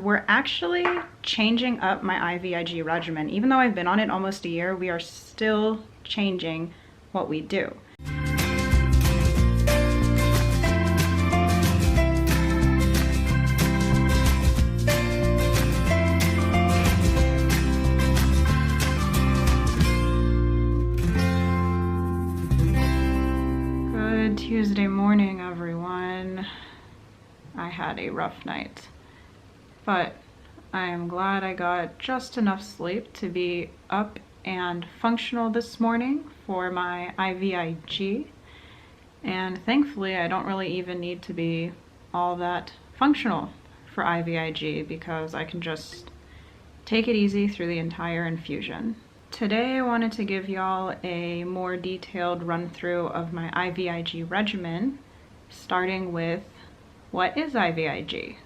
we're actually changing up my IVIG regimen. Even though I've been on it almost a year, we are still changing what we do. Good Tuesday morning, everyone. I had a rough night, but I am glad I got just enough sleep to be up and functional this morning for my IVIG. And thankfully, I don't really even need to be all that functional for IVIG because I can just take it easy through the entire infusion. Today, I wanted to give y'all a more detailed run through of my IVIG regimen, starting with what is IVIG?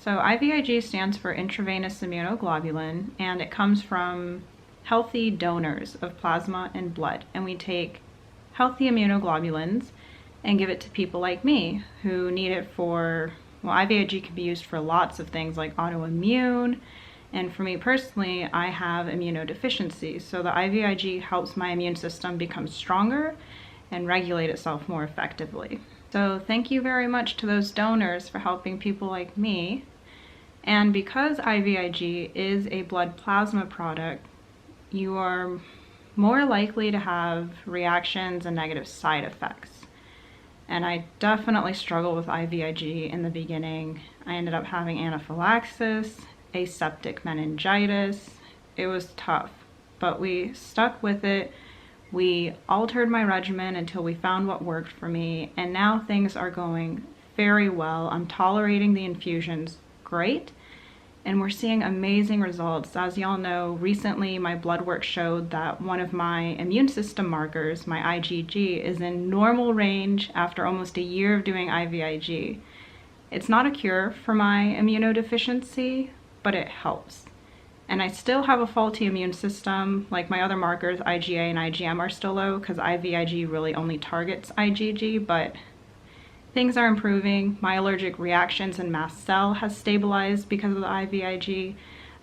So IVIG stands for intravenous immunoglobulin, and it comes from healthy donors of plasma and blood. And we take healthy immunoglobulins and give it to people like me who need it for, well, IVIG can be used for lots of things like autoimmune. And for me personally, I have immunodeficiency. So the IVIG helps my immune system become stronger and regulate itself more effectively. So thank you very much to those donors for helping people like me. And because IVIG is a blood plasma product, you are more likely to have reactions and negative side effects. And I definitely struggled with IVIG in the beginning. I ended up having anaphylaxis, aseptic meningitis. It was tough, but we stuck with it. We altered my regimen until we found what worked for me, and now things are going very well. I'm tolerating the infusions great, and we're seeing amazing results. As y'all know, recently my blood work showed that one of my immune system markers, my IgG, is in normal range after almost a year of doing IVIG. It's not a cure for my immunodeficiency, but it helps. And I still have a faulty immune system, like my other markers, IgA and IgM, are still low because IVIG really only targets IgG, but things are improving. My allergic reactions and mast cell has stabilized because of the IVIG.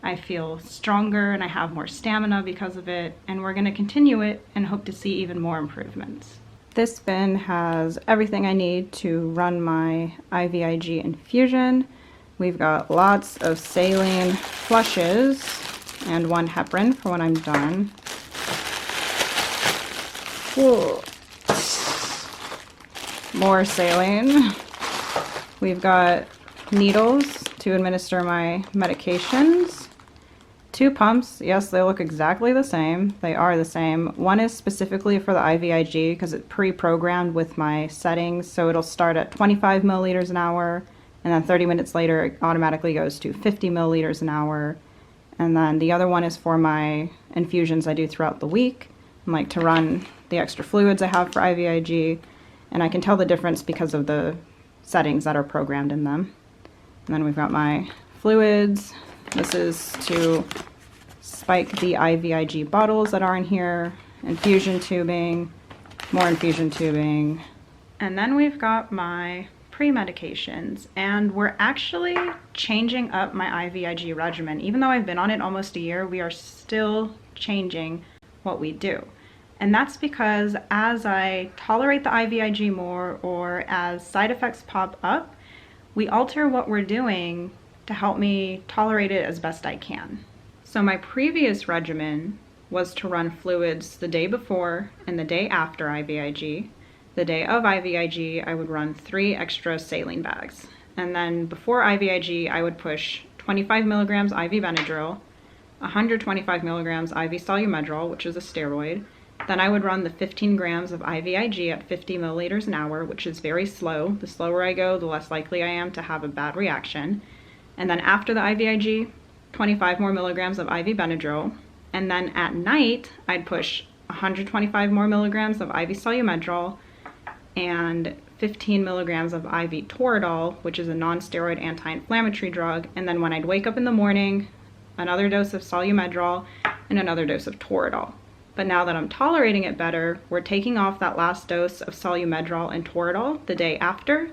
I feel stronger and I have more stamina because of it, and we're gonna continue it and hope to see even more improvements. This bin has everything I need to run my IVIG infusion. We've got lots of saline flushes and one heparin for when I'm done. Whoa. More saline. We've got needles to administer my medications. 2 pumps. Yes, they look exactly the same. They are the same. One is specifically for the IVIG because it's pre-programmed with my settings, so it'll start at 25 milliliters an hour. And then 30 minutes later, it automatically goes to 50 milliliters an hour. And then the other one is for my infusions I do throughout the week. I like to run the extra fluids I have for IVIG, and I can tell the difference because of the settings that are programmed in them. And then we've got my fluids. This is to spike the IVIG bottles that are in here, infusion tubing, more infusion tubing. And then we've got my pre-medications, and we're actually changing up my IVIG regimen. Even though I've been on it almost a year, we are still changing what we do. And that's because as I tolerate the IVIG more, or as side effects pop up, we alter what we're doing to help me tolerate it as best I can. So my previous regimen was to run fluids the day before and the day after IVIG. The day of IVIG, I would run 3 extra saline bags. And then before IVIG, I would push 25 milligrams IV Benadryl, 125 milligrams IV Solumedrol, which is a steroid. Then I would run the 15 grams of IVIG at 50 milliliters an hour, which is very slow. The slower I go, the less likely I am to have a bad reaction. And then after the IVIG, 25 more milligrams of IV Benadryl. And then at night, I'd push 125 more milligrams of IV Solumedrol and 15 milligrams of IV Toradol, which is a non-steroid anti-inflammatory drug. And then when I'd wake up in the morning, another dose of Solumedrol and another dose of Toradol. But now that I'm tolerating it better, we're taking off that last dose of Solumedrol and Toradol the day after,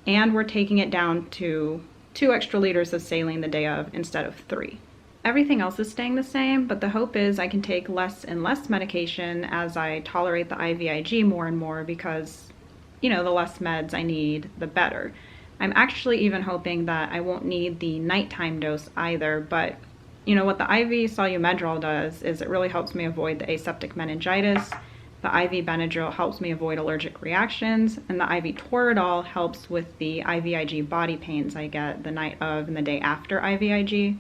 and we're taking it down to 2 extra liters of saline the day of instead of 3. Everything else is staying the same, but the hope is I can take less and less medication as I tolerate the IVIG more and more because, you know, the less meds I need, the better. I'm actually even hoping that I won't need the nighttime dose either, but you know what the IV Solumedrol does is it really helps me avoid the aseptic meningitis. The IV Benadryl helps me avoid allergic reactions, and the IV Toradol helps with the IVIG body pains I get the night of and the day after IVIG.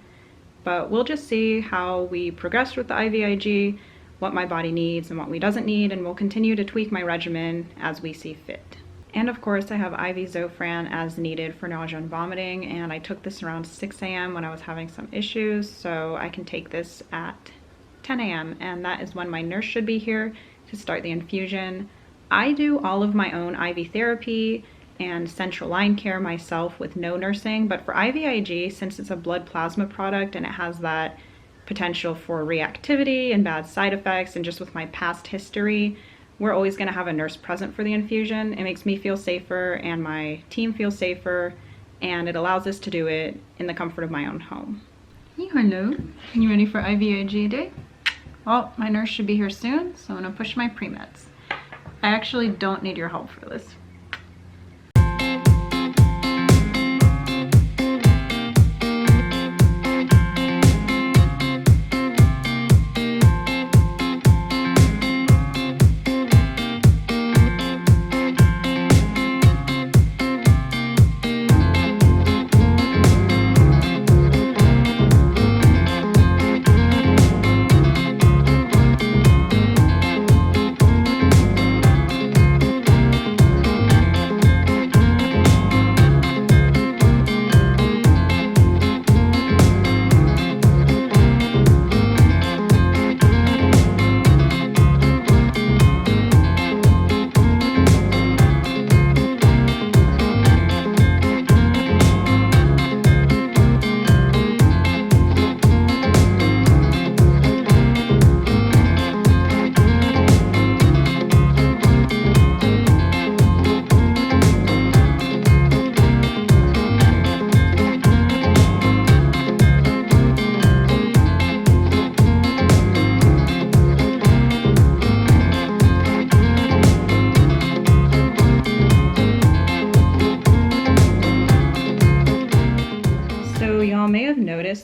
But we'll just see how we progress with the IVIG, what my body needs and what we doesn't need, and we'll continue to tweak my regimen as we see fit. And of course I have IV Zofran as needed for nausea and vomiting, and I took this around 6 a.m. when I was having some issues, so I can take this at 10 a.m. and that is when my nurse should be here to start the infusion. I do all of my own IV therapy and central line care myself with no nursing, but for IVIG, since it's a blood plasma product and it has that potential for reactivity and bad side effects, and just with my past history, we're always going to have a nurse present for the infusion. It makes me feel safer and my team feel safer, and it allows us to do it in the comfort of my own home. Hey, hello. You ready for IVIG day? Well, my nurse should be here soon, so I'm going to push my pre-meds. I actually don't need your help for this.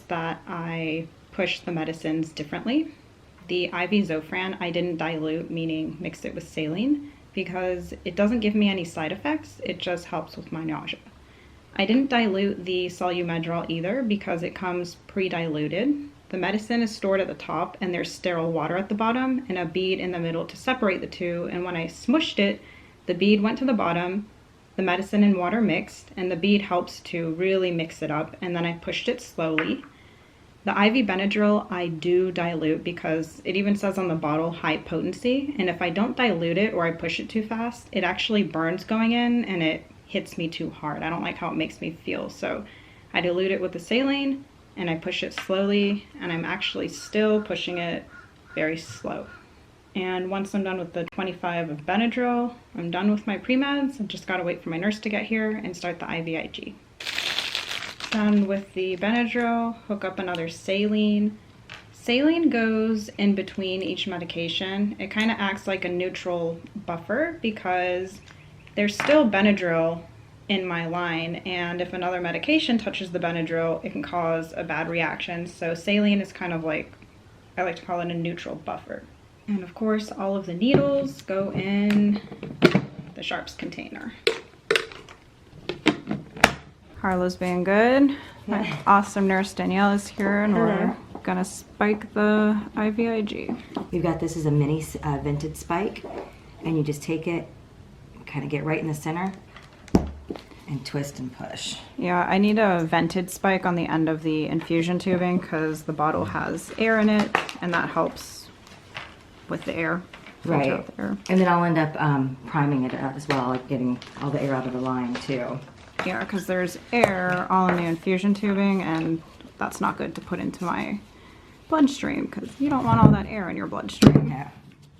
That I push the medicines differently. The IV Zofran I didn't dilute, meaning mix it with saline, because it doesn't give me any side effects, it just helps with my nausea. I didn't dilute the Solumedrol either because it comes pre-diluted. The medicine is stored at the top and there's sterile water at the bottom and a bead in the middle to separate the two, and when I smushed it, the bead went to the bottom, the medicine and water mixed, and the bead helps to really mix it up, and then I pushed it slowly. The IV Benadryl I do dilute because it even says on the bottle high potency, and if I don't dilute it or I push it too fast, it actually burns going in and it hits me too hard. I don't like how it makes me feel, so I dilute it with the saline and I push it slowly, and I'm actually still pushing it very slow. And once I'm done with the 25 of Benadryl, I'm done with my pre-meds. I've just got to wait for my nurse to get here and start the IVIG. Done with the Benadryl, hook up another saline. Saline goes in between each medication. It kind of acts like a neutral buffer because there's still Benadryl in my line, and if another medication touches the Benadryl, it can cause a bad reaction. So saline is kind of like, I like to call it a neutral buffer. And of course, all of the needles go in the sharps container. Harlow's being good. My awesome nurse Danielle is here, and we're gonna spike the IVIG. We've got this as a mini vented spike, and you just take it, kind of get right in the center, and twist and push. Yeah, I need a vented spike on the end of the infusion tubing because the bottle has air in it, and that helps with the air. Right. The air. And then I'll end up priming it out as well, like getting all the air out of the line too. Yeah, because there's air all in the infusion tubing, and that's not good to put into my bloodstream because you don't want all that air in your bloodstream. Yeah.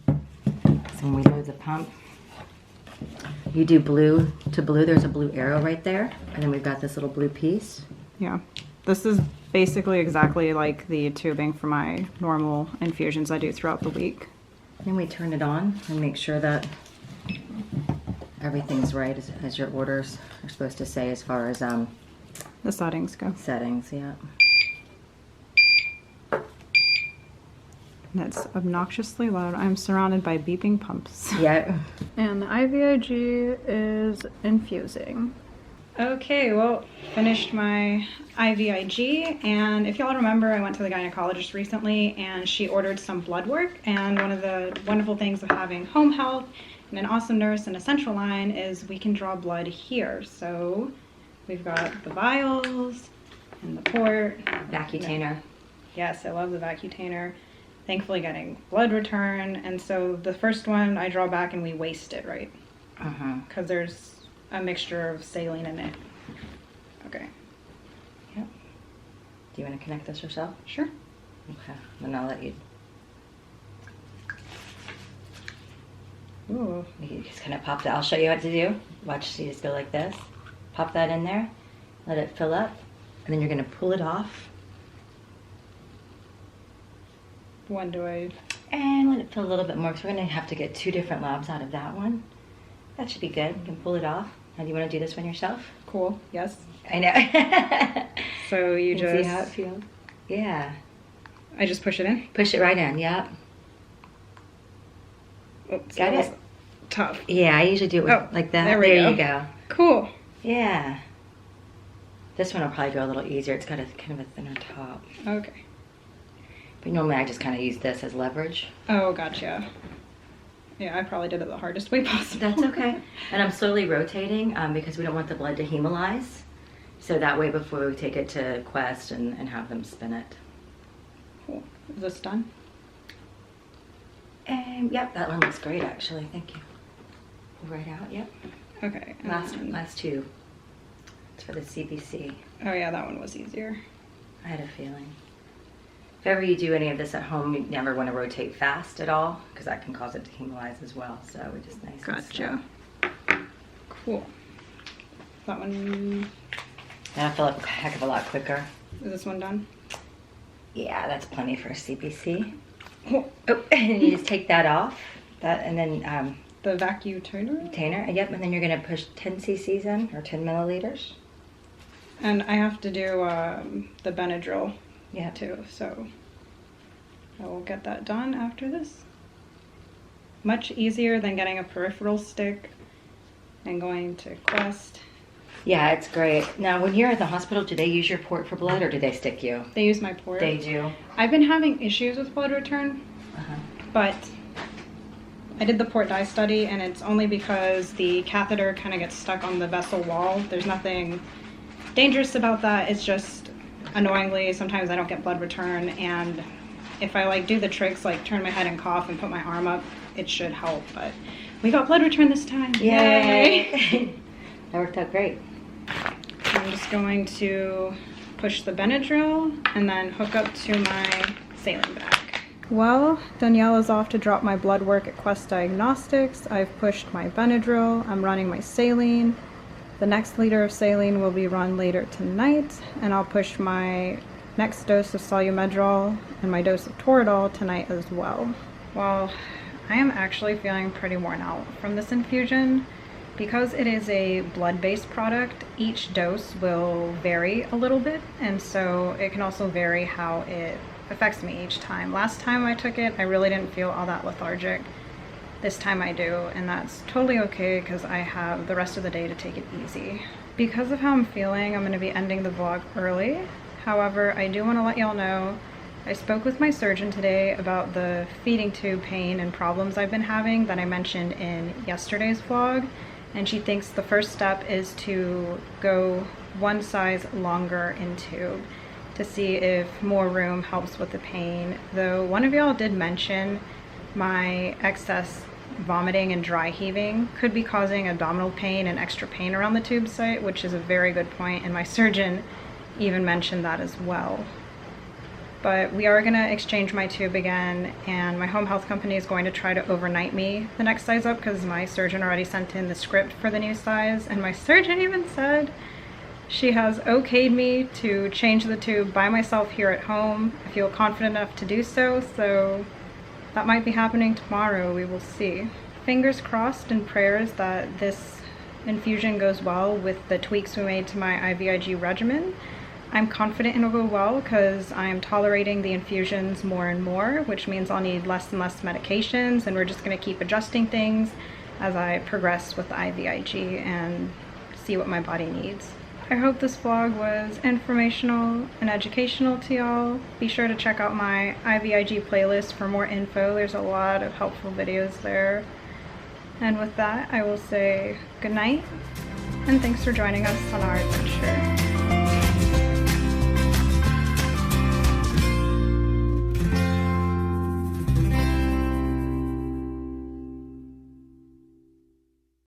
So when we load the pump, you do blue to blue. There's a blue arrow right there, and then we've got this little blue piece. Yeah. This is basically exactly like the tubing for my normal infusions I do throughout the week. Then we turn it on and make sure that everything's right as your orders are supposed to say as far as The settings go. settings, yeah. That's obnoxiously loud. I'm surrounded by beeping pumps. Yeah. And the IVIG is infusing. Okay, well, finished my IVIG, and if y'all remember, I went to the gynecologist recently and she ordered some blood work, and one of the wonderful things of having home health and an awesome nurse and a central line is we can draw blood here. So we've got the vials and the port. Vacutainer. Yes, I love the vacutainer. Thankfully getting blood return, and so the first one I draw back and we waste it, right? Because there's a mixture of saline in it. Okay. Yep. Do you want to connect this yourself? Sure. Okay. Then I'll let you. Ooh. You just kind of pop that. I'll show you what to do. Watch. You just go like this. Pop that in there. Let it fill up, and then you're going to pull it off. When do I? And let it fill a little bit more, because we're going to have to get 2 different labs out of that one. That should be good. You can pull it off. Now, do you want to do this one yourself? Cool. Yes. I know. So you Can just see how it feels? Yeah. I just push it in. Push it right in. Yep. Oops, Got that was it? tough. Yeah, I usually do it Oh, like that. there we go. You go. Cool. Yeah. This one will probably go a little easier. It's got a kind of a thinner top. Okay. But normally I just kind of use this as leverage. Oh, gotcha. Yeah, I probably did it the hardest way possible. That's okay. And I'm slowly rotating because we don't want the blood to hemolyze. So that way before we take it to Quest and have them spin it. Cool. Is this done? And yep, that one looks great actually. Thank you. Pull right out, yep. Okay. Last 2. It's for the CBC. Oh yeah, that one was easier. I had a feeling. If ever you do any of this at home, you never want to rotate fast at all because that can cause it to hemolyze as well. So we're just nice and slow. Gotcha. Cool. That one. That'll fill up a heck of a lot quicker. Is this one done? Yeah, that's plenty for a CBC. Oh, Oh, and you just take that off. That and then the vacutainer? container. Yep, and then you're gonna push 10 cc's in or 10 milliliters. And I have to do the Benadryl Yeah. too, so I will get that done after this. Much easier than getting a peripheral stick and going to Quest. Yeah, it's great. Now, when you're at the hospital, do they use your port for blood or do they stick you? They use my port. They do. I've been having issues with blood return, but I did the port dye study, and it's only because the catheter kind of gets stuck on the vessel wall. There's nothing dangerous about that. It's just annoyingly sometimes I don't get blood return, and if I like do the tricks like turn my head and cough and put my arm up, it should help. But we got blood return this time. Yay! That worked out great. I'm just going to push the Benadryl and then hook up to my saline bag. Well, Danielle is off to drop my blood work at Quest Diagnostics. I've pushed my Benadryl. I'm running my saline. The next liter of saline will be run later tonight, and I'll push my next dose of Solumedrol and my dose of Toradol tonight as well. Well, I am actually feeling pretty worn out from this infusion. Because it is a blood-based product, each dose will vary a little bit, and so it can also vary how it affects me each time. Last time I took it, I really didn't feel all that lethargic. This time I do, and that's totally okay because I have the rest of the day to take it easy. Because of how I'm feeling, I'm going to be ending the vlog early. However, I do want to let y'all know I spoke with my surgeon today about the feeding tube pain and problems I've been having that I mentioned in yesterday's vlog. And she thinks the first step is to go one size longer in tube to see if more room helps with the pain. Though one of y'all did mention my excess vomiting and dry heaving could be causing abdominal pain and extra pain around the tube site, which is a very good point, and my surgeon even mentioned that as well. But we are gonna exchange my tube again, and my home health company is going to try to overnight me the next size up because my surgeon already sent in the script for the new size, and my surgeon even said She has okayed me to change the tube by myself here at home. I feel confident enough to do so, so that might be happening tomorrow. We will see. Fingers crossed and prayers that this infusion goes well with the tweaks we made to my IVIG regimen. I'm confident it'll go well because I'm tolerating the infusions more and more, which means I'll need less and less medications, and we're just going to keep adjusting things as I progress with the IVIG and see what my body needs. I hope this vlog was informational and educational to y'all. Be sure to check out my IVIG playlist for more info. There's a lot of helpful videos there. And with that, I will say good night, and thanks for joining us on our adventure.